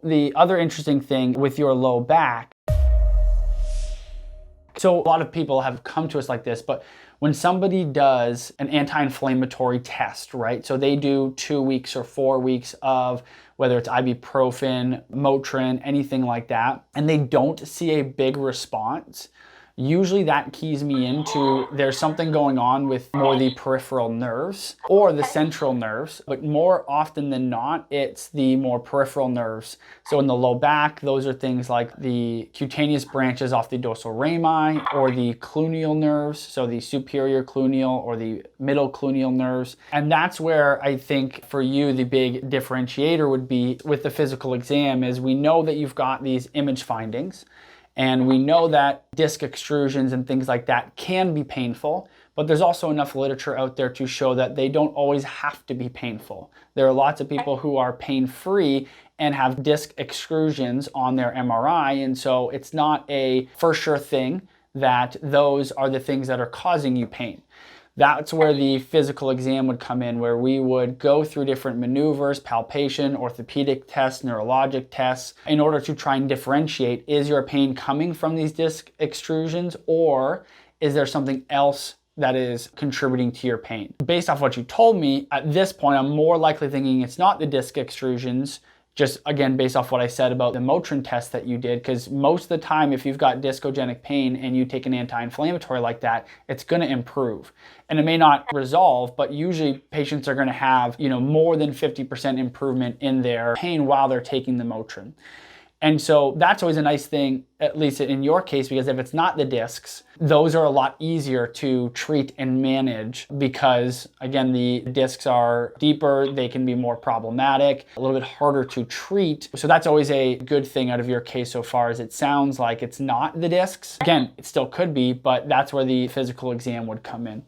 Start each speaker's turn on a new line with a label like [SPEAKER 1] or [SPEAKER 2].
[SPEAKER 1] The other interesting thing with your low back, so a lot of people have come to us like this, but when somebody does an anti-inflammatory test, right? So they do 2 weeks or 4 weeks of whether it's ibuprofen, Motrin, anything like that, and they don't see a big response, usually that keys me into there's something going on with more the peripheral nerves or the central nerves, but more often than not, it's the more peripheral nerves. So in the low back, those are things like the cutaneous branches off the dorsal rami or the cluneal nerves, so the superior cluneal or the middle cluneal nerves. And that's where I think for you, the big differentiator would be with the physical exam is we know that you've got these image findings. And we know that disc extrusions and things like that can be painful, but there's also enough literature out there to show that they don't always have to be painful. There are lots of people who are pain-free and have disc extrusions on their MRI, and so it's not a for sure thing that those are the things that are causing you pain. That's where the physical exam would come in, where we would go through different maneuvers, palpation, orthopedic tests, neurologic tests, in order to try and differentiate, is your pain coming from these disc extrusions or is there something else that is contributing to your pain? Based off what you told me, at this point, I'm more likely thinking it's not the disc extrusions, just again, based off what I said about the Motrin test that you did, because most of the time, if you've got discogenic pain and you take an anti-inflammatory like that, it's gonna improve. And it may not resolve, but usually patients are gonna have, more than 50% improvement in their pain while they're taking the Motrin. And so that's always a nice thing, at least in your case, because if it's not the discs, those are a lot easier to treat and manage because, again, the discs are deeper, they can be more problematic, a little bit harder to treat. So that's always a good thing out of your case so far, as it sounds like it's not the discs. Again, it still could be, but that's where the physical exam would come in.